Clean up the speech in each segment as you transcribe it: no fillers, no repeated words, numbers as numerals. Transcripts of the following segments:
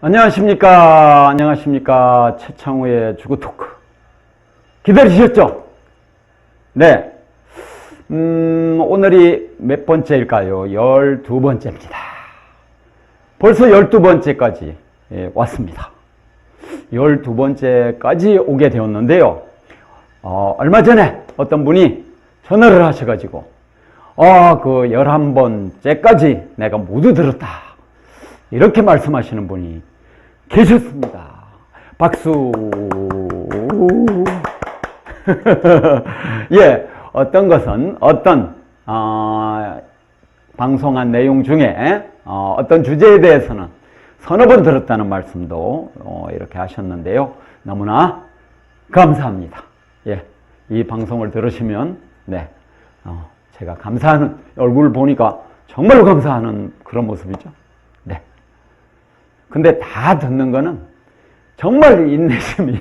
안녕하십니까. 안녕하십니까. 최창우의 주구토크. 기다리셨죠? 네. 오늘이 몇 번째일까요? 12번째입니다. 벌써 12번째까지 왔습니다. 12번째까지 오게 되었는데요. 얼마 전에 어떤 분이 전화를 하셔가지고, 그 11번째까지 내가 모두 들었다. 이렇게 말씀하시는 분이 계셨습니다. 박수. 예, 어떤 것은 어떤 방송한 내용 중에 어떤 주제에 대해서는 서너 번 들었다는 말씀도 이렇게 하셨는데요. 너무나 감사합니다. 예, 이 방송을 들으시면 제가 감사하는 얼굴을 보니까 정말로 감사하는 그런 모습이죠. 네. 근데 다 듣는 거는 정말 인내심이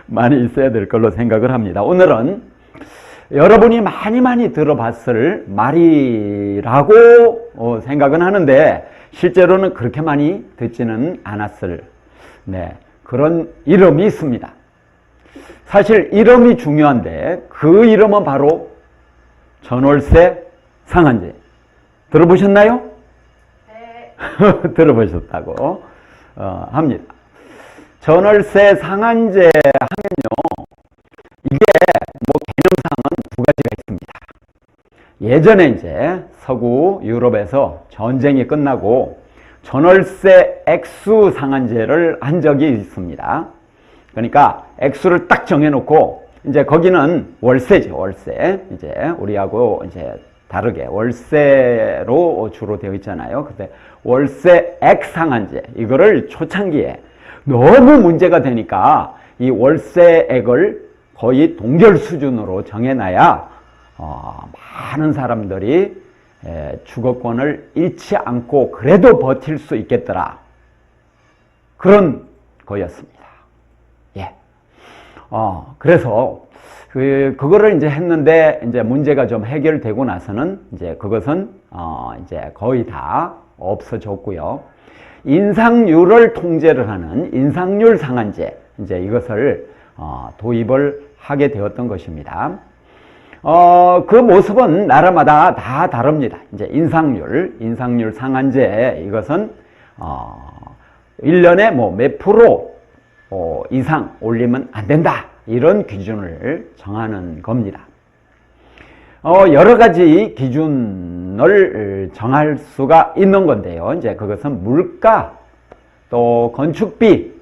많이 있어야 될 걸로 생각을 합니다. 오늘은 여러분이 많이 들어봤을 말이라고 생각은 하는데 실제로는 그렇게 많이 듣지는 않았을 그런 이름이 있습니다. 사실 이름이 중요한데 그 이름은 바로 전월세 상한제. 들어보셨나요? 네. 들어보셨다고 합니다. 전월세 상한제 하면요, 이게 개념상은 두 가지가 있습니다. 예전에 이제 서구 유럽에서 전쟁이 끝나고 전월세 액수 상한제를 한 적이 있습니다. 그러니까 액수를 딱 정해놓고 이제 거기는 월세죠, 월세. 이제 우리하고 이제 다르게 월세로 주로 되어 있잖아요. 근데 월세액 상한제, 이거를 초창기에 너무 문제가 되니까 이 월세액을 거의 동결 수준으로 정해놔야 많은 사람들이 주거권을 잃지 않고 그래도 버틸 수 있겠더라. 그런 거였습니다. 예. 그래서 그거를 이제 했는데 이제 문제가 좀 해결되고 나서는 이제 그것은 이제 거의 다 없어졌고요. 인상률을 통제를 하는 인상률 상한제, 이제 이것을 도입을 하게 되었던 것입니다. 그 모습은 나라마다 다 다릅니다. 이제 인상률 상한제, 이것은 1년에 몇 프로 이상 올리면 안 된다. 이런 기준을 정하는 겁니다. 여러 가지 기준을 정할 수가 있는 건데요. 이제 그것은 물가, 또 건축비가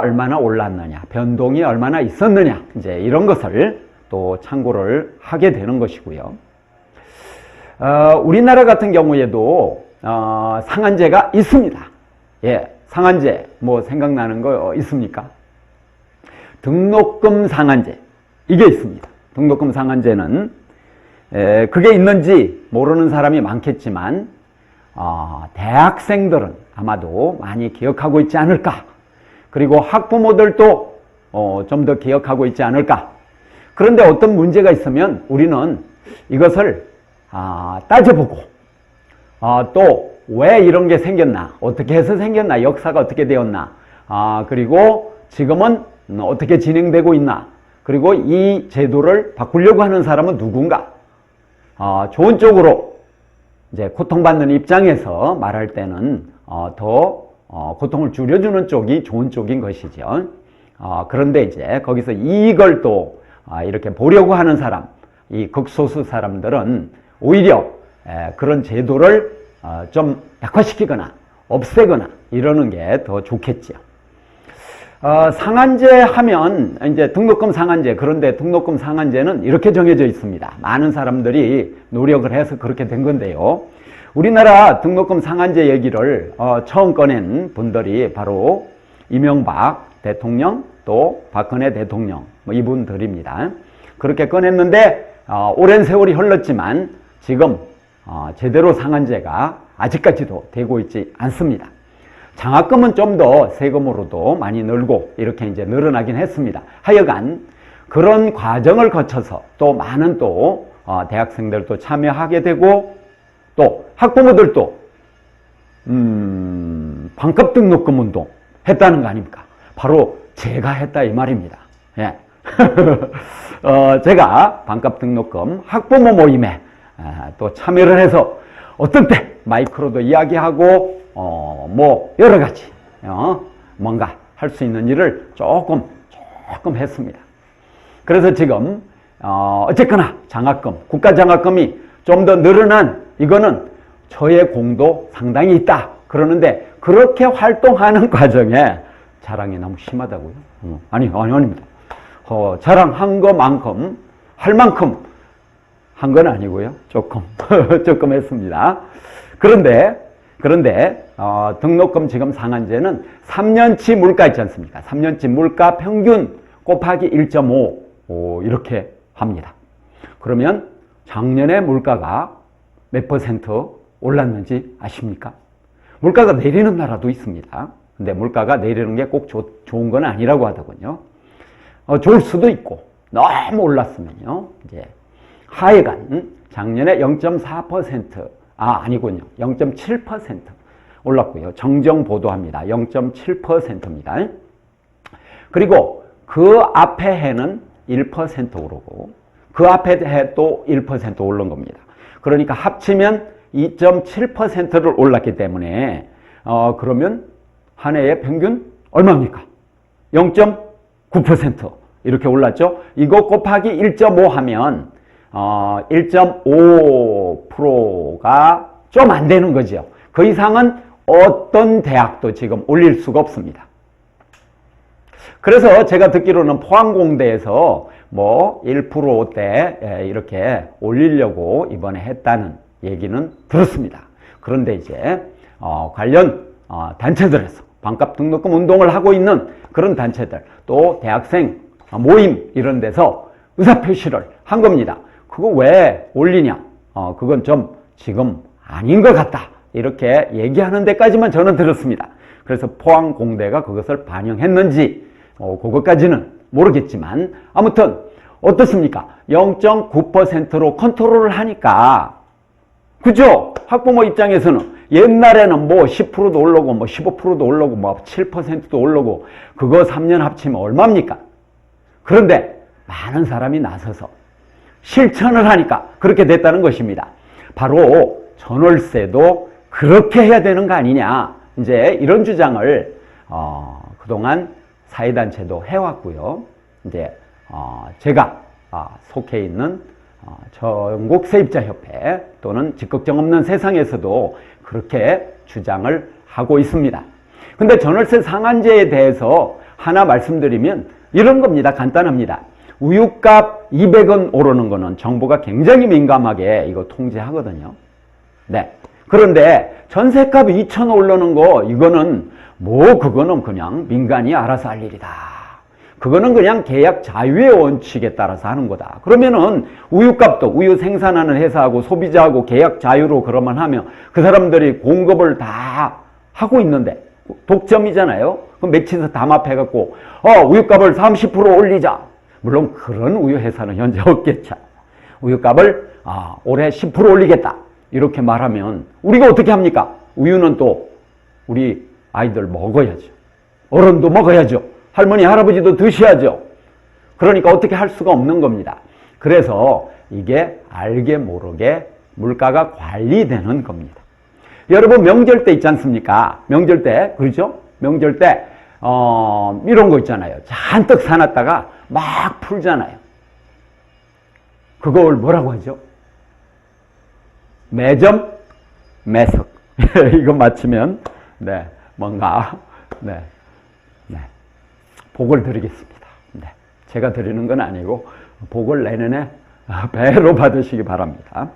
얼마나 올랐느냐, 변동이 얼마나 있었느냐, 이제 이런 것을 또 참고를 하게 되는 것이고요. 우리나라 같은 경우에도 상한제가 있습니다. 예, 상한제 생각나는 거 있습니까? 등록금 상한제, 이게 있습니다. 등록금 상한제는 그게 있는지 모르는 사람이 많겠지만 대학생들은 아마도 많이 기억하고 있지 않을까. 그리고 학부모들도 좀 더 기억하고 있지 않을까. 그런데 어떤 문제가 있으면 우리는 이것을 따져보고 또 왜 이런 게 생겼나, 어떻게 해서 생겼나, 역사가 어떻게 되었나, 그리고 지금은 어떻게 진행되고 있나, 그리고 이 제도를 바꾸려고 하는 사람은 누군가, 좋은 쪽으로 이제 고통받는 입장에서 말할 때는 더 고통을 줄여주는 쪽이 좋은 쪽인 것이죠. 그런데 이제 거기서 이익을 또 이렇게 보려고 하는 사람, 이 극소수 사람들은 오히려 그런 제도를 좀 약화시키거나 없애거나 이러는 게 더 좋겠죠. 상한제 하면 이제 등록금 상한제, 그런데 등록금 상한제는 이렇게 정해져 있습니다. 많은 사람들이 노력을 해서 그렇게 된 건데요. 우리나라 등록금 상한제 얘기를 처음 꺼낸 분들이 바로 이명박 대통령, 또 박근혜 대통령, 이분들입니다. 그렇게 꺼냈는데 오랜 세월이 흘렀지만 지금 제대로 상한제가 아직까지도 되고 있지 않습니다. 장학금은 좀 더 세금으로도 많이 늘고 이렇게 이제 늘어나긴 했습니다. 하여간 그런 과정을 거쳐서 또 많은 또 대학생들도 참여하게 되고 또 학부모들도 반값 등록금 운동 했다는 거 아닙니까? 바로 제가 했다 이 말입니다. 예. 제가 반값 등록금 학부모 모임에 또 참여를 해서 어떤 때 마이크로도 이야기하고 뭐 여러 가지 뭔가 할 수 있는 일을 조금 했습니다. 그래서 지금 어쨌거나 장학금, 국가장학금이 좀 더 늘어난 이거는 저의 공도 상당히 있다 그러는데 그렇게 활동하는 과정에 자랑이 너무 심하다고요? 아닙니다. 자랑한 것만큼 할 만큼 한 건 아니고요. 조금 했습니다. 그런데 등록금 지금 상한제는 3년치 물가 있지 않습니까? 3년치 물가 평균 곱하기 1.5 이렇게 합니다. 그러면 작년에 물가가 몇 퍼센트 올랐는지 아십니까? 물가가 내리는 나라도 있습니다. 근데 물가가 내리는 게 꼭 좋은 건 아니라고 하더군요. 좋을 수도 있고 너무 올랐으면요. 이제 하여간 작년에 0.4% 아니군요. 0.7% 올랐고요. 정정 보도합니다. 0.7%입니다. 그리고 그 앞에 해는 1% 오르고 그 앞에 해 또 1% 오른 겁니다. 그러니까 합치면 2.7%를 올랐기 때문에 그러면 한 해의 평균 얼마입니까? 0.9% 이렇게 올랐죠. 이거 곱하기 1.5 하면 1.5%가 좀 안 되는 거죠. 그 이상은 어떤 대학도 지금 올릴 수가 없습니다. 그래서 제가 듣기로는 포항공대에서 뭐 1%대 이렇게 올리려고 이번에 했다는 얘기는 들었습니다. 그런데 이제 관련 단체들에서 반값 등록금 운동을 하고 있는 그런 단체들 또 대학생 모임 이런 데서 의사표시를 한 겁니다. 그거 왜 올리냐? 그건 좀 지금 아닌 것 같다. 이렇게 얘기하는 데까지만 저는 들었습니다. 그래서 포항공대가 그것을 반영했는지 그것까지는 모르겠지만 아무튼 어떻습니까? 0.9%로 컨트롤을 하니까 그죠? 학부모 입장에서는 옛날에는 뭐 10%도 오르고 뭐 15%도 오르고 뭐 7%도 오르고 그거 3년 합치면 얼마입니까? 그런데 많은 사람이 나서서 실천을 하니까 그렇게 됐다는 것입니다. 바로 전월세도 그렇게 해야 되는 거 아니냐. 이제 이런 주장을 그동안 사회단체도 해왔고요. 이제 제가 속해 있는 전국세입자협회 또는 직급증 없는 세상에서도 그렇게 주장을 하고 있습니다. 근데 전월세 상한제에 대해서 하나 말씀드리면 이런 겁니다. 간단합니다. 우유값 200원 오르는 거는 정부가 굉장히 민감하게 이거 통제하거든요. 네. 그런데 전세값 2,000원 오르는 거 이거는 그거는 그냥 민간이 알아서 할 일이다. 그거는 그냥 계약 자유의 원칙에 따라서 하는 거다. 그러면은 우유값도 우유 생산하는 회사하고 소비자하고 계약 자유로 그러면 하면 그 사람들이 공급을 다 하고 있는데 독점이잖아요. 그럼 매치에서 담합해갖고 우유값을 30% 올리자. 물론 그런 우유 회사는 현재 없겠죠. 우유값을 올해 10% 올리겠다. 이렇게 말하면 우리가 어떻게 합니까? 우유는 또 우리 아이들 먹어야죠. 어른도 먹어야죠. 할머니, 할아버지도 드셔야죠. 그러니까 어떻게 할 수가 없는 겁니다. 그래서 이게 알게 모르게 물가가 관리되는 겁니다. 여러분 명절 때 있지 않습니까? 명절 때, 그렇죠? 명절 때 이런 거 있잖아요. 잔뜩 사놨다가 막 풀잖아요. 그걸 뭐라고 하죠? 매점, 매석. 이거 맞추면 뭔가 복을 드리겠습니다. 제가 드리는 건 아니고 복을 내년에 배로 받으시기 바랍니다.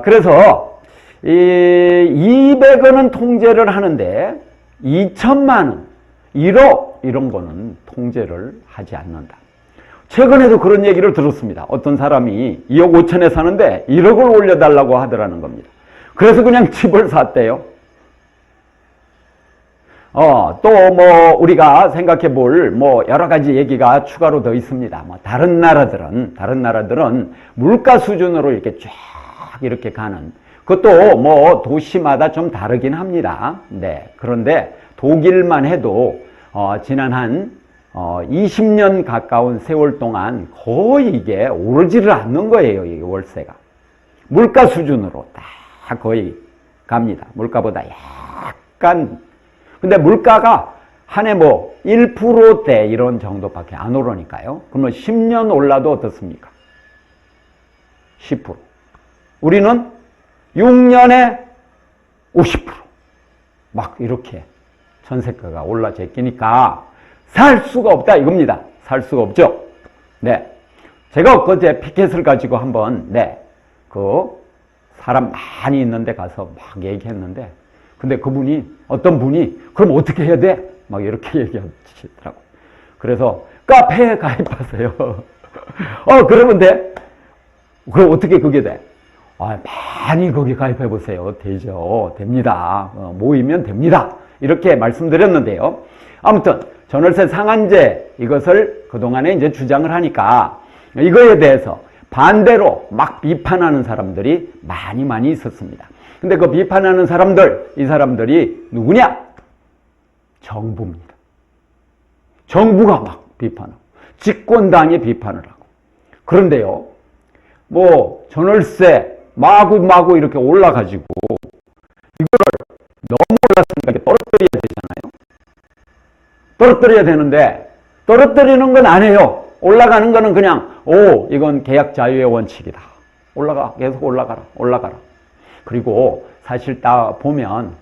그래서 이 200원은 통제를 하는데 2천만 원, 1억 이런 거는 통제를 하지 않는다. 최근에도 그런 얘기를 들었습니다. 어떤 사람이 2억 5천에 사는데 1억을 올려달라고 하더라는 겁니다. 그래서 그냥 집을 샀대요. 또 우리가 생각해 볼 여러 가지 얘기가 추가로 더 있습니다. 다른 나라들은 물가 수준으로 이렇게 쫙 이렇게 가는 그것도 뭐 도시마다 좀 다르긴 합니다. 네. 그런데 독일만 해도 지난 한 20년 가까운 세월 동안 거의 이게 오르지를 않는 거예요. 이 월세가. 물가 수준으로 딱 거의 갑니다. 물가보다 약간. 근데 물가가 한 해 뭐 1%대 이런 정도밖에 안 오르니까요. 그러면 10년 올라도 어떻습니까? 10%. 우리는 6년에 50%. 막 이렇게 전세가가 올라 제끼니까 살 수가 없다 이겁니다. 살 수가 없죠. 네. 제가 엊그제 피켓을 가지고 한번, 네. 사람 많이 있는 데 가서 막 얘기했는데, 근데 그분이, 어떤 분이, 그럼 어떻게 해야 돼? 막 이렇게 얘기하시더라고. 그래서 카페에 가입하세요. 그러면 돼? 그럼 어떻게 그게 돼? 많이 거기 가입해 보세요. 되죠. 됩니다. 모이면 됩니다. 이렇게 말씀드렸는데요. 아무튼 전월세 상한제 이것을 그동안에 이제 주장을 하니까 이거에 대해서 반대로 막 비판하는 사람들이 많이 있었습니다. 근데 그 비판하는 사람들, 이 사람들이 누구냐? 정부입니다. 정부가 막 비판하고 집권당이 비판을 하고. 그런데요, 뭐 전월세 마구 이렇게 올라가지고 이거를 너무 올랐으니까 이렇게 떨어뜨려야 되잖아요. 떨어뜨려야 되는데 떨어뜨리는 건 안 해요. 올라가는 거는 그냥 이건 계약 자유의 원칙이다. 계속 올라가라. 그리고 사실 딱 보면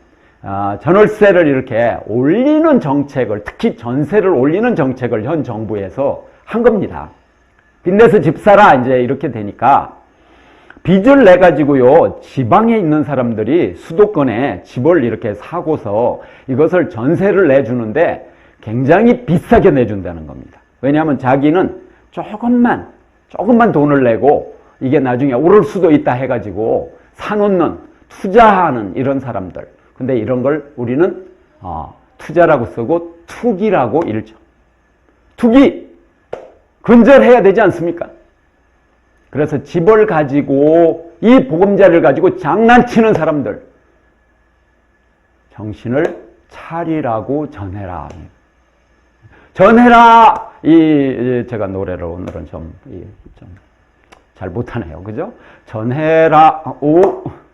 전월세를 이렇게 올리는 정책을, 특히 전세를 올리는 정책을 현 정부에서 한 겁니다. 빚내서 집 사라 이제 이렇게 되니까 빚을 내 가지고요, 지방에 있는 사람들이 수도권에 집을 이렇게 사고서 이것을 전세를 내주는데 굉장히 비싸게 내준다는 겁니다. 왜냐하면 자기는 조금만 돈을 내고 이게 나중에 오를 수도 있다 해가지고 사놓는, 투자하는 이런 사람들. 근데 이런 걸 우리는 투자라고 쓰고 투기라고 읽죠. 투기! 근절해야 되지 않습니까? 그래서 집을 가지고, 이 보금자리를 가지고 장난치는 사람들, 정신을 차리라고 전해라. 전해라! 제가 노래를 오늘은 좀 잘 못하네요. 그죠? 전해라.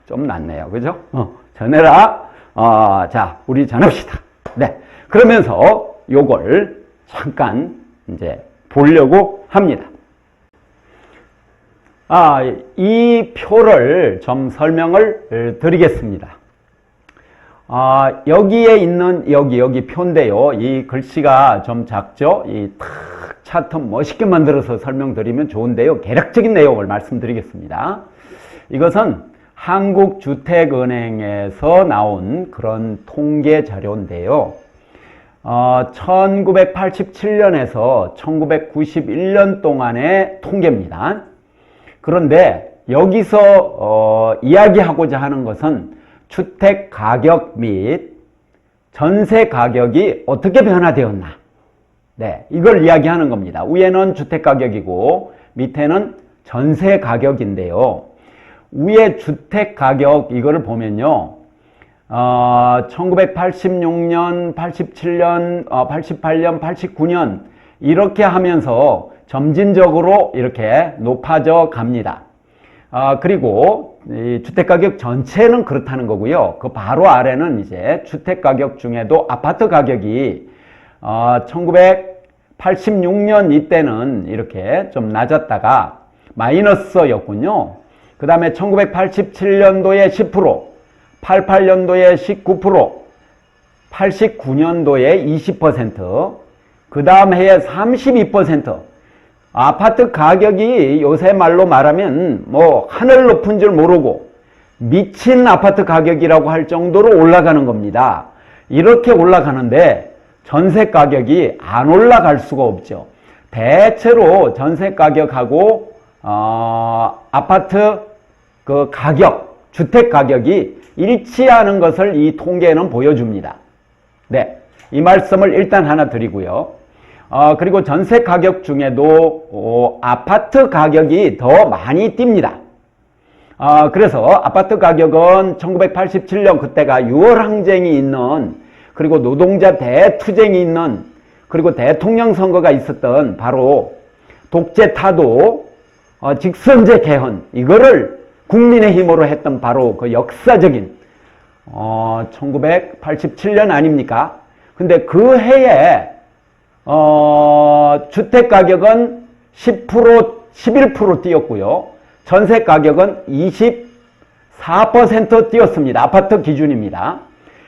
좀 낫네요. 그죠? 전해라. 자, 우리 전합시다. 네. 그러면서 요걸 잠깐 이제 보려고 합니다. 이 표를 좀 설명을 드리겠습니다. 여기에 있는 여기 표인데요. 이 글씨가 좀 작죠? 이 차트 멋있게 만들어서 설명드리면 좋은데요. 개략적인 내용을 말씀드리겠습니다. 이것은 한국주택은행에서 나온 그런 통계 자료인데요. 1987년에서 1991년 동안의 통계입니다. 그런데 여기서 이야기하고자 하는 것은 주택 가격 및 전세 가격이 어떻게 변화되었나? 네, 이걸 이야기하는 겁니다. 위에는 주택 가격이고 밑에는 전세 가격인데요. 위에 주택 가격 이거를 보면요. 1986년, 87년, 88년, 89년 이렇게 하면서 점진적으로 이렇게 높아져 갑니다. 그리고 이 주택가격 전체는 그렇다는 거고요. 그 바로 아래는 이제 주택가격 중에도 아파트 가격이 1986년 이때는 이렇게 좀 낮았다가 마이너스였군요. 그 다음에 1987년도에 10%, 88년도에 19%, 89년도에 20%, 그 다음 해에 32%. 아파트 가격이 요새 말로 말하면 뭐 하늘 높은 줄 모르고 미친 아파트 가격이라고 할 정도로 올라가는 겁니다. 이렇게 올라가는데 전세 가격이 안 올라갈 수가 없죠. 대체로 전세 가격하고 아파트 그 가격, 주택 가격이 일치하는 것을 이 통계는 보여줍니다. 네, 이 말씀을 일단 하나 드리고요. 그리고 전세 가격 중에도 아파트 가격이 더 많이 뜁니다. 그래서 아파트 가격은 1987년 그때가 6월 항쟁이 있는, 그리고 노동자 대투쟁이 있는, 그리고 대통령 선거가 있었던 바로 독재 타도, 직선제 개헌, 이거를 국민의힘으로 했던 바로 그 역사적인 1987년 아닙니까? 근데 그 해에 주택 가격은 10%, 11% 뛰었고요. 전세 가격은 24% 뛰었습니다. 아파트 기준입니다.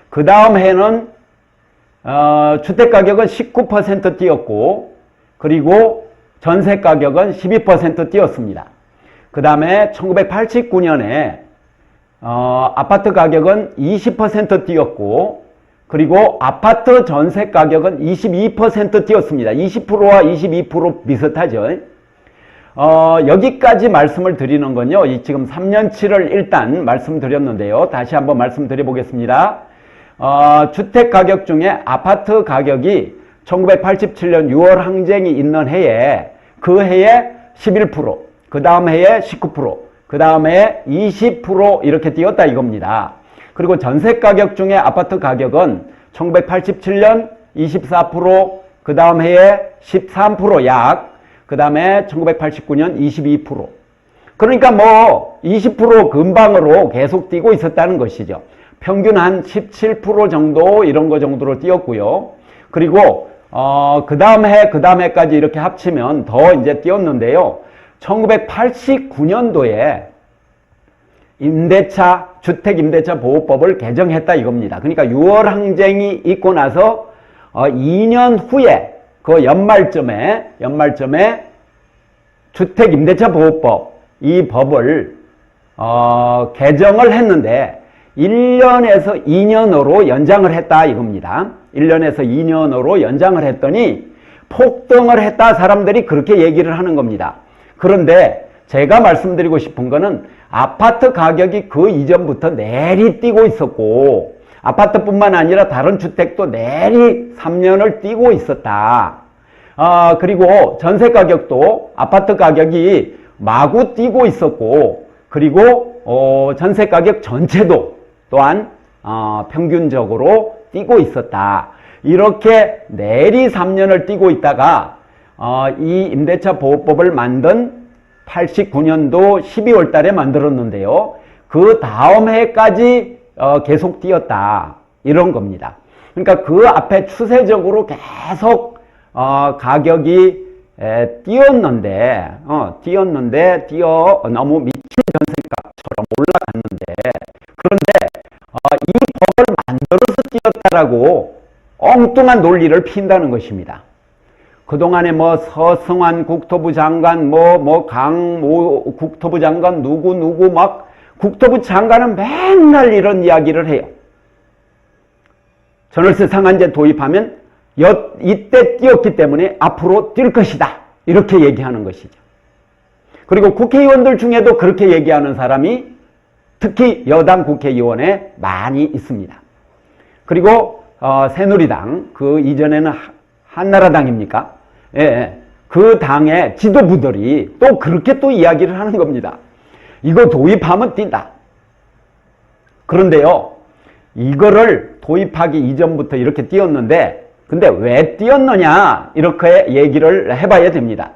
그 다음 해는 주택 가격은 19% 뛰었고, 그리고 전세 가격은 12% 뛰었습니다. 그 다음에 1989년에 아파트 가격은 20% 뛰었고, 그리고 아파트 전세 가격은 22% 뛰었습니다. 20%와 22% 비슷하죠. 여기까지 말씀을 드리는 건요, 지금 3년치를 일단 말씀드렸는데요. 다시 한번 말씀드려 보겠습니다. 주택 가격 중에 아파트 가격이 1987년 6월 항쟁이 있는 해에, 그 해에 11%, 그 다음 해에 19%, 그 다음 해에 20% 이렇게 뛰었다 이겁니다. 그리고 전세 가격 중에 아파트 가격은 1987년 24%, 그 다음 해에 13% 약, 그 다음에 1989년 22%. 그러니까 뭐 20% 근방으로 계속 뛰고 있었다는 것이죠. 평균 한 17% 정도 이런 거 정도로 뛰었고요. 그리고 그 다음 해까지 이렇게 합치면 더 이제 뛰었는데요. 1989년도에 주택임대차 보호법을 개정했다 이겁니다. 그러니까 6월 항쟁이 있고 나서 2년 후에 그 연말쯤에 주택임대차 보호법, 이 법을 개정을 했는데 1년에서 2년으로 연장을 했다 이겁니다. 1년에서 2년으로 연장을 했더니 폭등을 했다, 사람들이 그렇게 얘기를 하는 겁니다. 그런데 제가 말씀드리고 싶은 거는 아파트 가격이 그 이전부터 내리뛰고 있었고, 아파트뿐만 아니라 다른 주택도 내리 3년을 뛰고 있었다. 그리고 전세 가격도 아파트 가격이 마구 뛰고 있었고, 그리고 전세 가격 전체도 또한 평균적으로 뛰고 있었다. 이렇게 내리 3년을 뛰고 있다가 이 임대차 보호법을 만든 89년도 12월 달에 만들었는데요. 그 다음 해까지 계속 뛰었다. 이런 겁니다. 그러니까 그 앞에 추세적으로 계속 가격이 뛰었는데 너무 미친 전세값처럼 올라갔는데, 그런데 이 법을 만들어서 뛰었다라고 엉뚱한 논리를 핀다는 것입니다. 그동안에 뭐 서승환 국토부 장관, 강모 국토부 장관, 누구 막 국토부 장관은 맨날 이런 이야기를 해요. 전월세 상한제 도입하면 이때 뛰었기 때문에 앞으로 뛸 것이다. 이렇게 얘기하는 것이죠. 그리고 국회의원들 중에도 그렇게 얘기하는 사람이 특히 여당 국회의원에 많이 있습니다. 그리고 새누리당, 그 이전에는 한나라당입니까? 예, 그 당의 지도부들이 또 그렇게 또 이야기를 하는 겁니다. 이거 도입하면 뛴다. 그런데요, 이거를 도입하기 이전부터 이렇게 뛰었는데, 근데 왜 뛰었느냐, 이렇게 얘기를 해봐야 됩니다.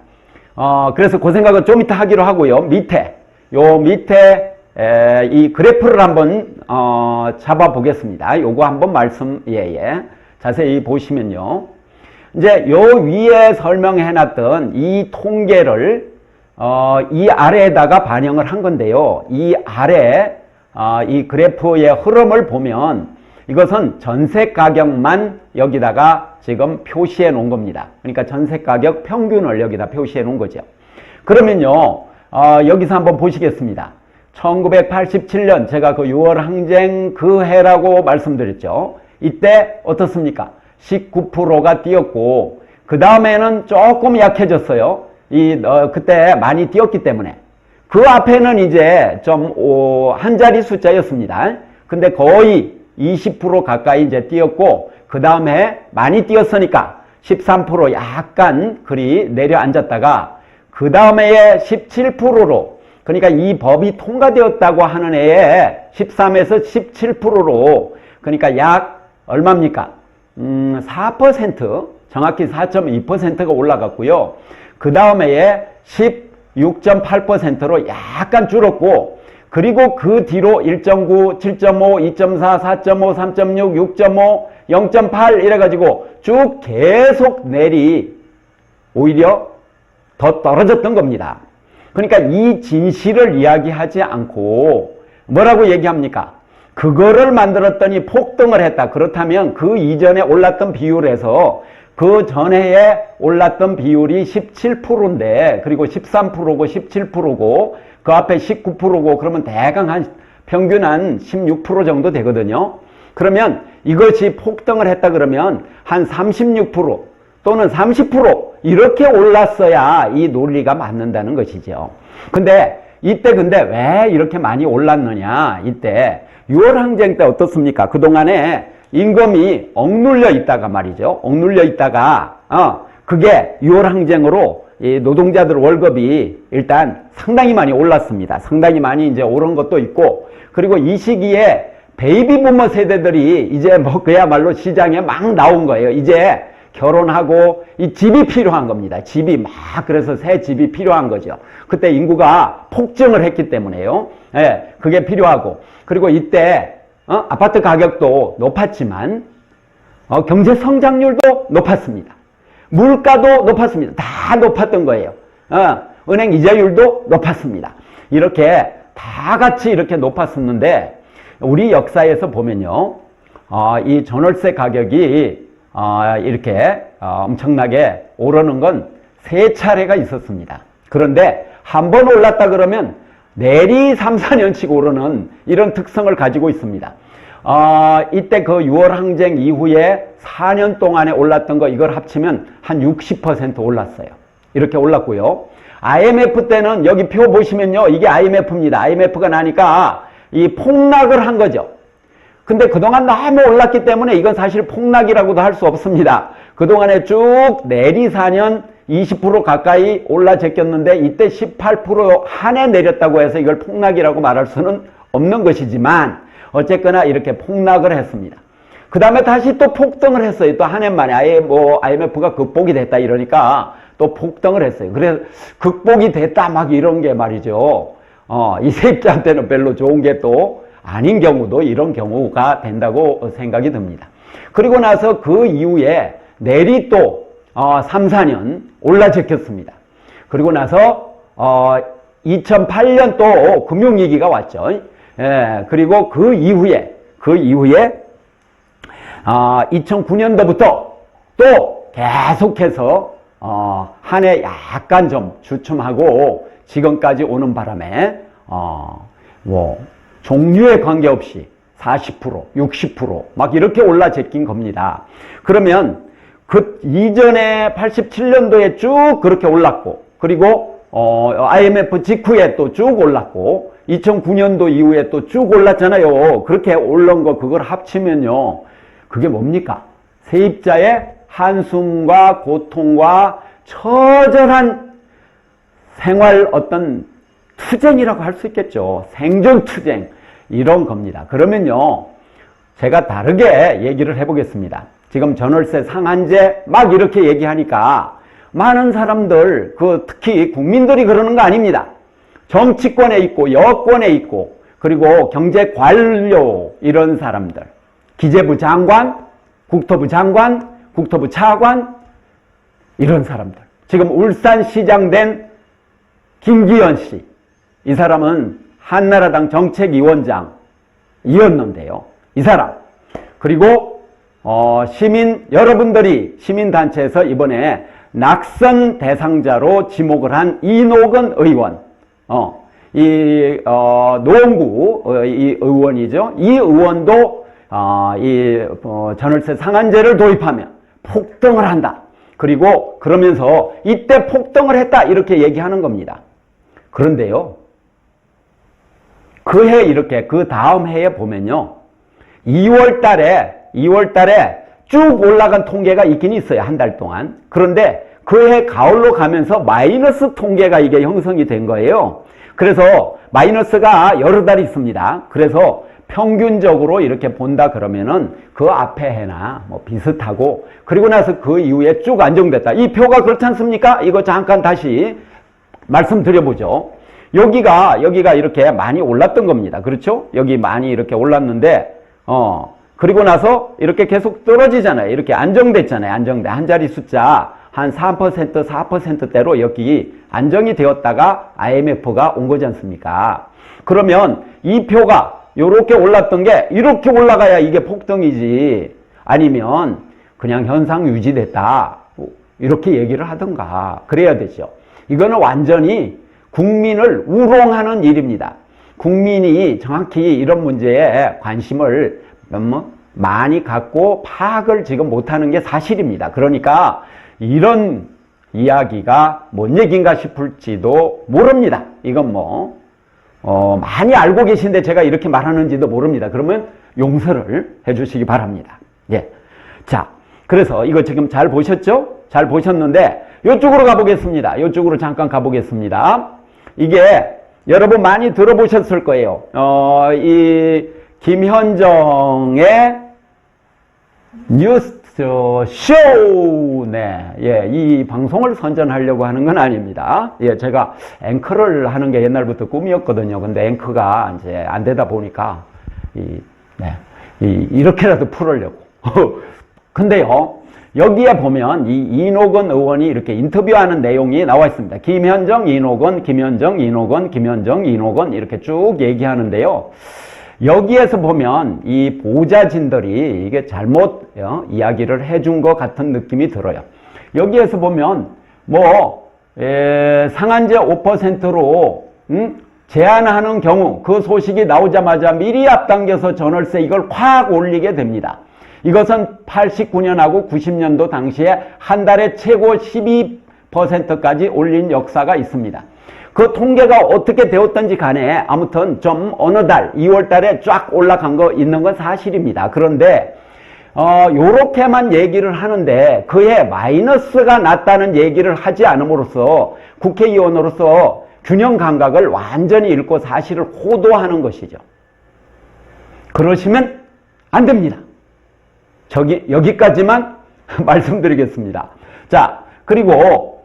그래서 그 생각은 좀 이따 하기로 하고요. 밑에 이 그래프를 한번 잡아 보겠습니다. 요거 한번 자세히 보시면요. 이제 요 위에 설명해 놨던 이 통계를 이 아래에다가 반영을 한 건데요. 이 아래 이 그래프의 흐름을 보면 이것은 전세 가격만 여기다가 지금 표시해 놓은 겁니다. 그러니까 전세 가격 평균을 여기다 표시해 놓은 거죠. 그러면요, 여기서 한번 보시겠습니다. 1987년 제가 그 6월 항쟁 그 해라고 말씀드렸죠. 이때 어떻습니까? 19%가 뛰었고, 그 다음에는 조금 약해졌어요. 그때 많이 뛰었기 때문에. 그 앞에는 이제 좀 한 자리 숫자였습니다. 근데 거의 20% 가까이 이제 뛰었고, 그 다음에 많이 뛰었으니까 13% 약간 그리 내려앉았다가, 그 다음에 17%로, 그러니까 이 법이 통과되었다고 하는 해에 13에서 17%로 그러니까 약 얼마입니까? 4% 정확히 4.2%가 올라갔고요. 그 다음 해에 16.8%로 약간 줄었고 그리고 그 뒤로 1.9, 7.5, 2.4, 4.5, 3.6, 6.5, 0.8 이래가지고 쭉 계속 내리 오히려 더 떨어졌던 겁니다. 그러니까 이 진실을 이야기하지 않고 뭐라고 얘기합니까? 그거를 만들었더니 폭등을 했다. 그렇다면 그 이전에 올랐던 비율에서 그 전해에 올랐던 비율이 17%인데 그리고 13%고 17%고 그 앞에 19%고 그러면 대강 한 평균 한 16% 정도 되거든요. 그러면 이것이 폭등을 했다 그러면 한 36% 또는 30% 이렇게 올랐어야 이 논리가 맞는다는 것이죠. 근데 이때 왜 이렇게 많이 올랐느냐? 이때 6월 항쟁 때 어떻습니까? 그동안에 임금이 억눌려 있다가 말이죠. 억눌려 있다가 그게 6월 항쟁으로 이 노동자들 월급이 일단 상당히 많이 올랐습니다. 상당히 많이 이제 오른 것도 있고 그리고 이 시기에 베이비 부머 세대들이 이제 뭐 그야말로 시장에 막 나온 거예요. 이제 결혼하고 이 집이 필요한 겁니다. 집이 막 그래서 새 집이 필요한 거죠. 그때 인구가 폭증을 했기 때문에요. 예, 그게 필요하고 그리고 이때 아파트 가격도 높았지만 경제 성장률도 높았습니다. 물가도 높았습니다. 다 높았던 거예요. 은행 이자율도 높았습니다. 이렇게 다 같이 이렇게 높았었는데 우리 역사에서 보면요, 이 전월세 가격이 이렇게 엄청나게 오르는 건 3차례가 있었습니다. 그런데 한 번 올랐다 그러면 내리 3, 4년씩 오르는 이런 특성을 가지고 있습니다. 이때 그 6월 항쟁 이후에 4년 동안에 올랐던 거 이걸 합치면 한 60% 올랐어요. 이렇게 올랐고요. IMF 때는 여기 표 보시면요. 이게 IMF입니다. IMF가 나니까 이 폭락을 한 거죠. 근데 그동안 너무 올랐기 때문에 이건 사실 폭락이라고도 할 수 없습니다. 그동안에 쭉 내리 4년 20% 가까이 올라 제꼈는데 이때 18% 한 해 내렸다고 해서 이걸 폭락이라고 말할 수는 없는 것이지만 어쨌거나 이렇게 폭락을 했습니다. 그 다음에 다시 또 폭등을 했어요. 또 한 해 만에 아예 뭐 IMF가 극복이 됐다 이러니까 또 폭등을 했어요. 그래서 극복이 됐다 막 이런 게 말이죠. 이 세입자한테는 별로 좋은 게 또 아닌 경우도 이런 경우가 된다고 생각이 듭니다. 그리고 나서 그 이후에 내리 또 3, 4년 올라 제꼈습니다. 그리고 나서 2008년 또 금융위기가 왔죠. 예, 그리고 그 이후에 2009년도부터 또 계속해서 한 해 약간 좀 주춤하고 지금까지 오는 바람에 뭐 종류에 관계없이 40%, 60% 막 이렇게 올라 제낀 겁니다. 그러면 그 이전에 87년도에 쭉 그렇게 올랐고 그리고 IMF 직후에 또 쭉 올랐고 2009년도 이후에 또 쭉 올랐잖아요. 그렇게 올른 거 그걸 합치면요. 그게 뭡니까? 세입자의 한숨과 고통과 처절한 생활 어떤 투쟁이라고 할 수 있겠죠. 생존 투쟁 이런 겁니다. 그러면요. 제가 다르게 얘기를 해보겠습니다. 지금 전월세 상한제 막 이렇게 얘기하니까 많은 사람들 특히 국민들이 그러는 거 아닙니다. 정치권에 있고 여권에 있고 그리고 경제 관료 이런 사람들 기재부 장관, 국토부 장관, 국토부 차관 이런 사람들 지금 울산시장 된 김기현 씨 이 사람은 한나라당 정책위원장이었는데요. 이 사람 그리고 시민단체에서 이번에 낙선 대상자로 지목을 한 이노건 의원 노원구 이 의원이죠. 이 의원도 전월세 상한제를 도입하면 폭등을 한다. 그리고 그러면서 이때 폭등을 했다 이렇게 얘기하는 겁니다. 그런데요. 그 해 이렇게 그 다음 해에 보면요. 2월 달에 쭉 올라간 통계가 있긴 있어요. 한 달 동안. 그런데 그 해 가을로 가면서 마이너스 통계가 이게 형성이 된 거예요. 그래서 마이너스가 여러 달 있습니다. 그래서 평균적으로 이렇게 본다 그러면은 그 앞에 해나 뭐 비슷하고, 그리고 나서 그 이후에 쭉 안정됐다. 이 표가 그렇지 않습니까? 이거 잠깐 다시 말씀드려보죠. 여기가 이렇게 많이 올랐던 겁니다. 그렇죠? 여기 많이 이렇게 올랐는데, 그리고 나서 이렇게 계속 떨어지잖아요. 이렇게 안정됐잖아요. 안정돼. 한 자리 숫자 한 3%, 4%대로 여기 안정이 되었다가 IMF가 온 거지 않습니까? 그러면 이 표가 이렇게 올랐던 게 이렇게 올라가야 이게 폭등이지, 아니면 그냥 현상 유지됐다 이렇게 얘기를 하던가 그래야 되죠. 이거는 완전히 국민을 우롱하는 일입니다. 국민이 정확히 이런 문제에 관심을 많이 갖고 파악을 지금 못하는 게 사실입니다. 그러니까 이런 이야기가 뭔 얘기인가 싶을지도 모릅니다. 이건 많이 알고 계신데 제가 이렇게 말하는지도 모릅니다. 그러면 용서를 해주시기 바랍니다. 예. 자, 그래서 이거 지금 잘 보셨죠? 잘 보셨는데 이쪽으로 가보겠습니다. 이쪽으로 잠깐 가보겠습니다. 이게 여러분 많이 들어보셨을 거예요. 이 김현정의 뉴스 쇼, 네, 예, 이 방송을 선전하려고 하는 건 아닙니다. 예, 제가 앵커를 하는 게 옛날부터 꿈이었거든요. 근데 앵커가 이제 안 되다 보니까 이렇게라도 풀으려고. 근데요, 여기에 보면 이 이노건 의원이 이렇게 인터뷰하는 내용이 나와 있습니다. 김현정, 이노건, 김현정, 이노건, 김현정, 이노건 이렇게 쭉 얘기하는데요. 여기에서 보면 이 보좌진들이 이게 잘못 이야기를 해준 것 같은 느낌이 들어요. 여기에서 보면 상한제 5%로 제한하는 경우 그 소식이 나오자마자 미리 앞당겨서 전월세 이걸 확 올리게 됩니다. 이것은 89년하고 90년도 당시에 한 달에 최고 12%까지 올린 역사가 있습니다. 그 통계가 어떻게 되었던지 간에 아무튼 좀 어느 달 2월 달에 쫙 올라간 거 있는 건 사실입니다. 그런데 요렇게만 얘기를 하는데 그해 마이너스가 났다는 얘기를 하지 않음으로써 국회의원으로서 균형 감각을 완전히 잃고 사실을 호도하는 것이죠. 그러시면 안 됩니다. 여기까지만 말씀드리겠습니다. 자, 그리고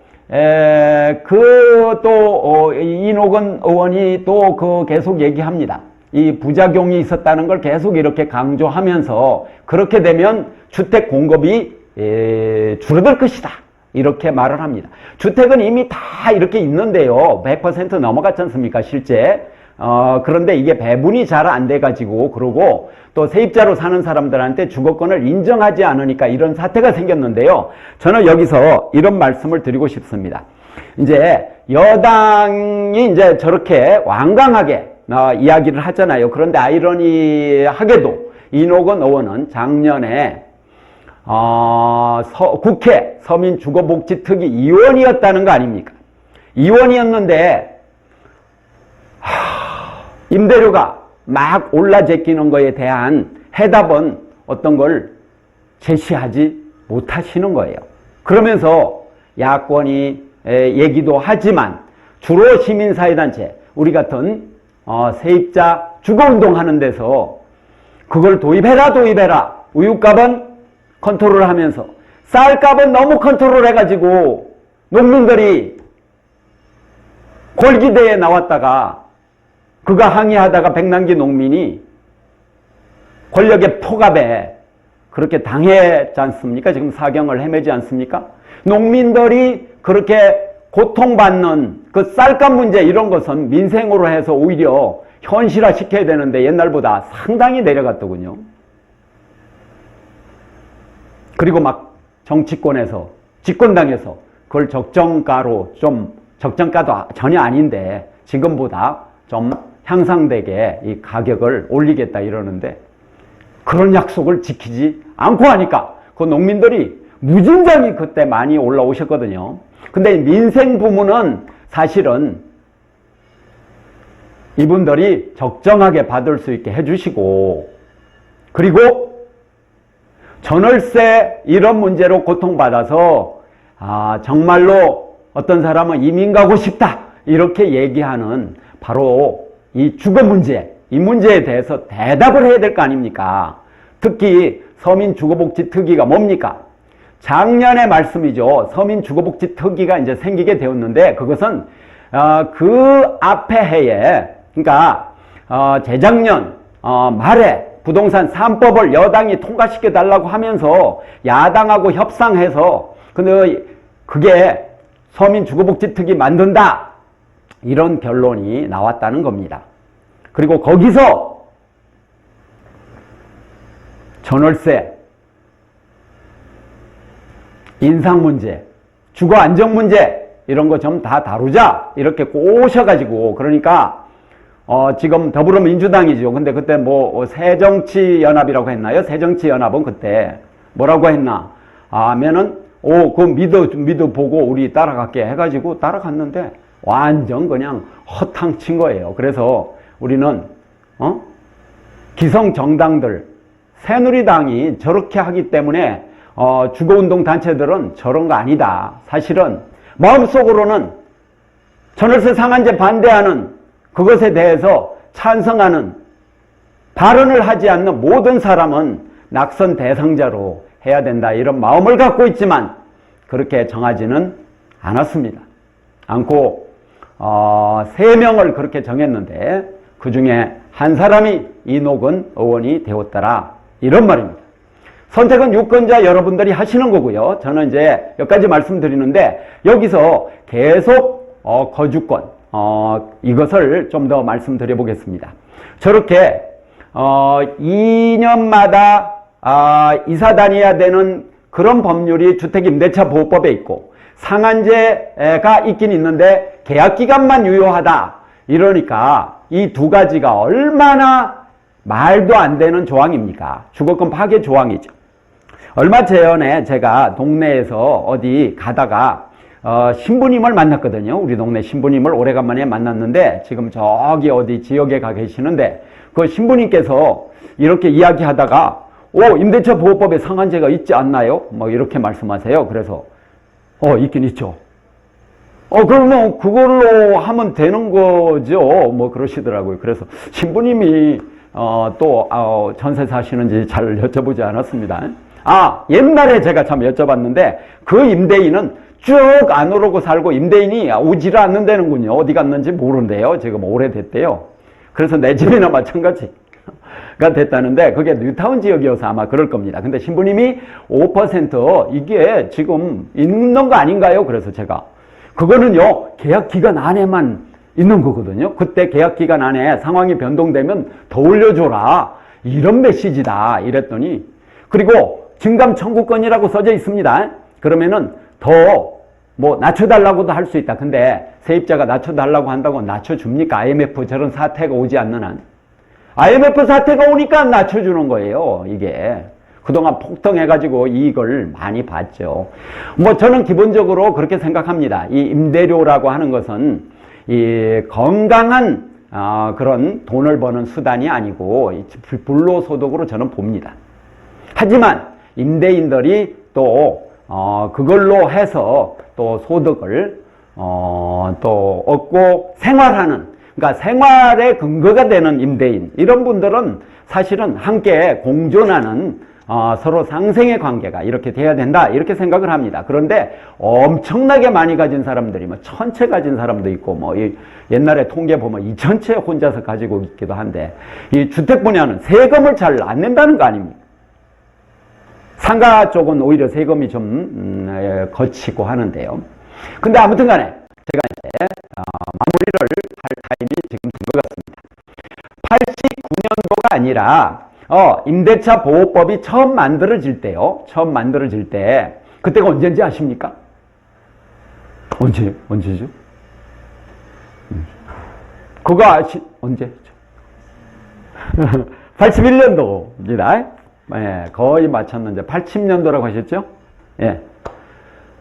이노건 의원이 또 계속 얘기합니다. 이 부작용이 있었다는 걸 계속 이렇게 강조하면서 그렇게 되면 주택 공급이 줄어들 것이다. 이렇게 말을 합니다. 주택은 이미 다 이렇게 있는데요. 100% 넘어갔지 않습니까? 실제. 그런데 이게 배분이 잘 안 돼가지고, 그러고 또 세입자로 사는 사람들한테 주거권을 인정하지 않으니까 이런 사태가 생겼는데요. 저는 여기서 이런 말씀을 드리고 싶습니다. 이제 여당이 이제 저렇게 완강하게 이야기를 하잖아요. 그런데 아이러니하게도 이노건 의원은 작년에 국회 서민주거복지특위 위원이었다는 거 아닙니까? 위원이었는데 임대료가 막 올라제끼는 거에 대한 해답은 어떤 걸 제시하지 못하시는 거예요. 그러면서 야권이 얘기도 하지만 주로 시민사회단체, 우리 같은 세입자 주거운동하는 데서 그걸 도입해라. 우유값은 컨트롤하면서 쌀값은 너무 컨트롤해가지고 농민들이 골기대에 나왔다가 그가 항의하다가 백남기 농민이 권력의 폭압에 그렇게 당했지 않습니까? 지금 사경을 헤매지 않습니까? 농민들이 그렇게 고통받는 그 쌀값 문제 이런 것은 민생으로 해서 오히려 현실화 시켜야 되는데 옛날보다 상당히 내려갔더군요. 그리고 막 정치권에서, 집권당에서 그걸 적정가로 적정가도 전혀 아닌데 지금보다 좀 향상되게 이 가격을 올리겠다 이러는데 그런 약속을 지키지 않고 하니까 그 농민들이 무진장이 그때 많이 올라오셨거든요. 근데 민생 부문은 사실은 이분들이 적정하게 받을 수 있게 해주시고, 그리고 전월세 이런 문제로 고통받아서 정말로 어떤 사람은 이민 가고 싶다 이렇게 얘기하는 바로 이 주거 문제, 이 문제에 대해서 대답을 해야 될 거 아닙니까? 특히 서민주거복지특위가 뭡니까? 작년의 말씀이죠. 서민주거복지특위가 이제 생기게 되었는데 그것은 그 앞에 해에, 그러니까 재작년 말에 부동산 3법을 여당이 통과시켜 달라고 하면서 야당하고 협상해서 근데 그게 서민주거복지특위 만든다 이런 결론이 나왔다는 겁니다. 그리고 거기서 전월세, 인상 문제, 주거 안정 문제 이런 거 좀 다 다루자 이렇게 꼬셔가지고 그러니까 지금 더불어민주당이죠. 근데 그때 뭐 새정치연합이라고 했나요? 새정치연합은 그때 뭐라고 했나? 하면은 그거 믿어보고 우리 따라갈게 해가지고 따라갔는데 완전 그냥 허탕친 거예요. 그래서 우리는 기성정당들 새누리당이 저렇게 하기 때문에 주거운동 단체들은 저런 거 아니다. 사실은 마음속으로는 전월세 상한제 반대하는 그것에 대해서 찬성하는 발언을 하지 않는 모든 사람은 낙선 대상자로 해야 된다 이런 마음을 갖고 있지만 그렇게 정하지는 않았습니다. 않고 3명을 그렇게 정했는데 그 중에 한 사람이 이노근 의원이 되었더라 이런 말입니다. 선택은 유권자 여러분들이 하시는 거고요. 저는 이제 여기까지 말씀드리는데 여기서 계속 거주권 이것을 좀 더 말씀드려 보겠습니다. 저렇게 2년마다 이사 다녀야 되는 그런 법률이 주택임대차보호법에 있고 상한제가 있긴 있는데 계약기간만 유효하다 이러니까 이 두 가지가 얼마나 말도 안 되는 조항입니까? 주거권 파괴 조항이죠. 얼마 전에 제가 동네에서 어디 가다가 신부님을 만났거든요. 우리 동네 신부님을 오래간만에 만났는데 지금 저기 어디 지역에 가 계시는데 그 신부님께서 이렇게 이야기하다가 임대차 보호법에 상한제가 있지 않나요? 뭐 이렇게 말씀하세요. 그래서 있긴 있죠. 그러면 그걸로 하면 되는 거죠. 뭐 그러시더라고요. 그래서 신부님이 또 전세 사시는지 잘 여쭤보지 않았습니다. 옛날에 제가 참 여쭤봤는데 그 임대인은 쭉 안 오르고 살고 임대인이 오지를 않는다는군요. 어디 갔는지 모르는데요. 지금 오래됐대요. 그래서 내 집이나 마찬가지가 됐다는데 그게 뉴타운 지역이어서 아마 그럴 겁니다. 근데 신부님이 5% 이게 지금 있는 거 아닌가요? 그래서 제가 그거는요 계약 기간 안에만 있는 거거든요. 그때 계약 기간 안에 상황이 변동되면 더 올려줘라 이런 메시지다 이랬더니 그리고 증감 청구권이라고 써져 있습니다. 그러면은 더 뭐 낮춰달라고도 할 수 있다. 근데 세입자가 낮춰달라고 한다고 낮춰줍니까? IMF 저런 사태가 오지 않는 한. IMF 사태가 오니까 낮춰주는 거예요. 이게 그동안 폭등해가지고 이익을 많이 봤죠. 뭐 저는 기본적으로 그렇게 생각합니다. 이 임대료라고 하는 것은 이 건강한 그런 돈을 버는 수단이 아니고 불로소득으로 저는 봅니다. 하지만 임대인들이 또 그걸로 해서 또 소득을 또 얻고 생활하는, 그러니까 생활의 근거가 되는 임대인, 이런 분들은 사실은 함께 공존하는 서로 상생의 관계가 이렇게 돼야 된다 이렇게 생각을 합니다. 그런데 엄청나게 많이 가진 사람들이 뭐 1000채 가진 사람도 있고 뭐 옛날에 통계 보면 2000채 혼자서 가지고 있기도 한데 이 주택 분야는 세금을 잘 안 낸다는 거 아닙니까? 상가 쪽은 오히려 세금이 좀 거치고 하는데요. 근데 아무튼 간에 제가 이제 마무리를 할 타임이 지금 된 것 같습니다. 89년도가 아니라 임대차 보호법이 처음 만들어질 때요. 처음 만들어질 때 그때가 언제인지 아십니까? 언제죠? 그거 언제죠? 81년도입니다. 예, 거의 맞췄는데 80년도라고 하셨죠? 예.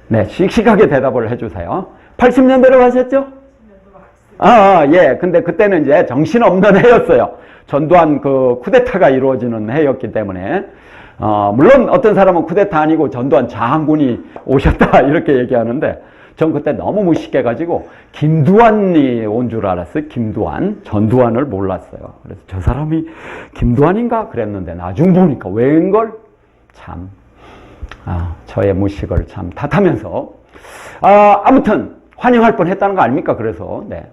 네, 씩씩하게 대답을 해주세요. 80년도라고 하셨죠? 예. 근데 그때는 이제 정신없는 해였어요. 전두환 그 쿠데타가 이루어지는 해였기 때문에 물론 어떤 사람은 쿠데타 아니고 전두환 장군이 오셨다 이렇게 얘기하는데 전 그때 너무 무식해가지고 김두한이 온 줄 알았어요. 김두한. 전두환을 몰랐어요. 그래서 저 사람이 김두한인가 그랬는데 나중 보니까 웬걸? 참 저의 무식을 참 탓하면서 아무튼 환영할 뻔했다는 거 아닙니까? 그래서 네.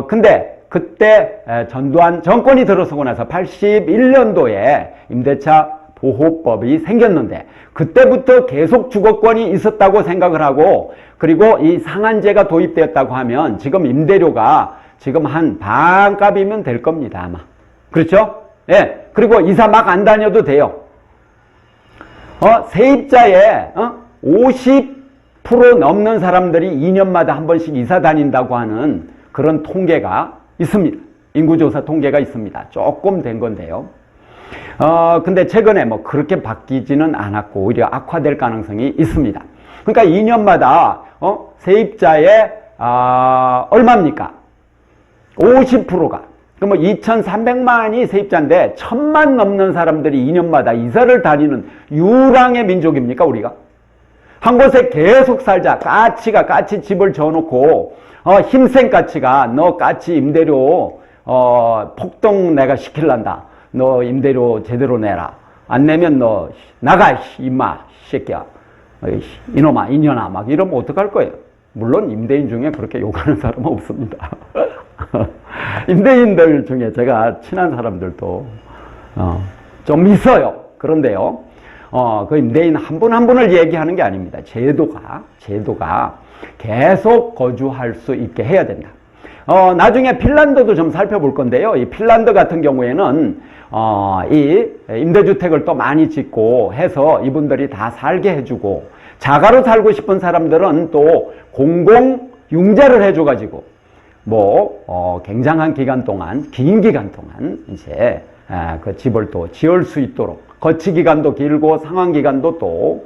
근데 그때 전두환 정권이 들어서고 나서 81년도에 임대차 보호법이 생겼는데 그때부터 계속 주거권이 있었다고 생각을 하고 그리고 이 상한제가 도입되었다고 하면 지금 임대료가 지금 한 반값이면 될 겁니다, 아마. 그렇죠? 예. 그리고 이사 막 안 다녀도 돼요. 세입자의 50% 넘는 사람들이 2년마다 한 번씩 이사 다닌다고 하는 그런 통계가 있습니다. 인구조사 통계가 있습니다. 조금 된 건데요. 근데 최근에 뭐 그렇게 바뀌지는 않았고 오히려 악화될 가능성이 있습니다. 그러니까 2년마다 세입자의 얼마입니까? 50%가 그럼 2,300만이 세입자인데 1,000만 넘는 사람들이 2년마다 이사를 다니는 유랑의 민족입니까 우리가? 한 곳에 계속 살자. 까치 집을 져놓고 힘센 까치가 너 까치 임대료 폭등 내가 시킬란다. 너 임대료 제대로 내라. 안 내면 너 나가 임마 새끼야. 이놈아 이년아 막 이러면 어떡할 거예요. 물론 임대인 중에 그렇게 욕하는 사람은 없습니다. 임대인들 중에 제가 친한 사람들도 좀 있어요. 그런데요. 그 임대인 한 분 한 분을 얘기하는 게 아닙니다. 제도가 계속 거주할 수 있게 해야 된다. 나중에 핀란드도 좀 살펴볼 건데요. 이 핀란드 같은 경우에는 이 임대주택을 또 많이 짓고 해서 이분들이 다 살게 해주고 자가로 살고 싶은 사람들은 또 공공융자를 해줘가지고 굉장한 기간 동안, 긴 기간 동안 이제 그 집을 또 지을 수 있도록 거치 기간도 길고 상환 기간도 또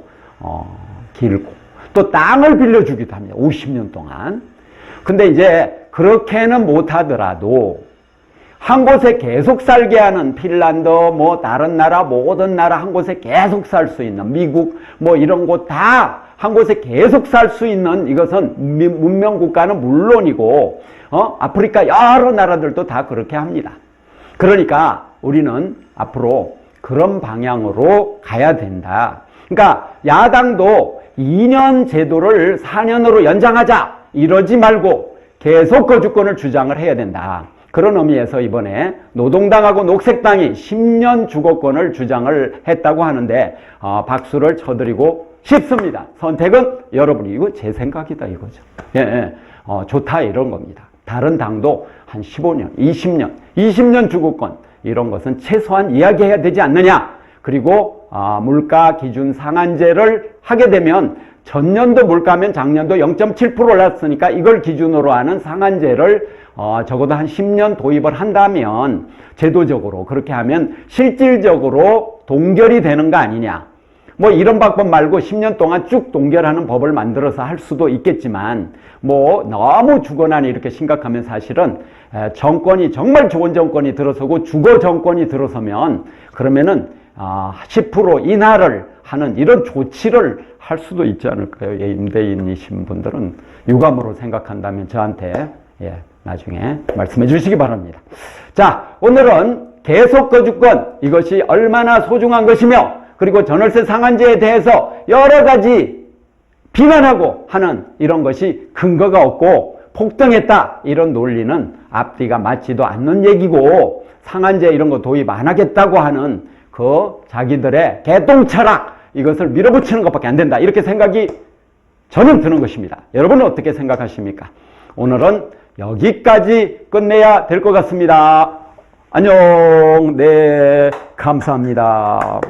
길고 또 땅을 빌려주기도 합니다. 50년 동안. 근데 이제 그렇게는 못하더라도 한 곳에 계속 살게 하는 핀란드, 다른 나라, 모든 나라 한 곳에 계속 살 수 있는 미국, 이런 곳 다 한 곳에 계속 살 수 있는 이것은 문명 국가는 물론이고, 아프리카 여러 나라들도 다 그렇게 합니다. 그러니까 우리는 앞으로 그런 방향으로 가야 된다. 그러니까 야당도 2년 제도를 4년으로 연장하자 이러지 말고 계속 거주권을 주장을 해야 된다. 그런 의미에서 이번에 노동당하고 녹색당이 10년 주거권을 주장을 했다고 하는데 박수를 쳐드리고 싶습니다. 선택은 여러분이 이거 제 생각이다 이거죠. 좋다 이런 겁니다. 다른 당도 한 15년, 20년 주거권 이런 것은 최소한 이야기해야 되지 않느냐. 그리고 물가 기준 상한제를 하게 되면 전년도 물가면 작년도 0.7% 올랐으니까 이걸 기준으로 하는 상한제를 적어도 한 10년 도입을 한다면 제도적으로 그렇게 하면 실질적으로 동결이 되는 거 아니냐. 이런 방법 말고 10년 동안 쭉 동결하는 법을 만들어서 할 수도 있겠지만 너무 주거난이 이렇게 심각하면 사실은 정권이 정말 좋은 정권이 들어서고 주거 정권이 들어서면 그러면은 10% 인하를 하는 이런 조치를 할 수도 있지 않을까요? 임대인이신 분들은 유감으로 생각한다면 저한테 나중에 말씀해 주시기 바랍니다. 자, 오늘은 계속 거주권 이것이 얼마나 소중한 것이며 그리고 전월세 상한제에 대해서 여러 가지 비난하고 하는 이런 것이 근거가 없고 폭등했다 이런 논리는 앞뒤가 맞지도 않는 얘기고 상한제 이런 거 도입 안 하겠다고 하는 그 자기들의 개똥철학 이것을 밀어붙이는 것밖에 안 된다 이렇게 생각이 저는 드는 것입니다. 여러분은 어떻게 생각하십니까? 오늘은 여기까지 끝내야 될 것 같습니다. 안녕. 네, 감사합니다.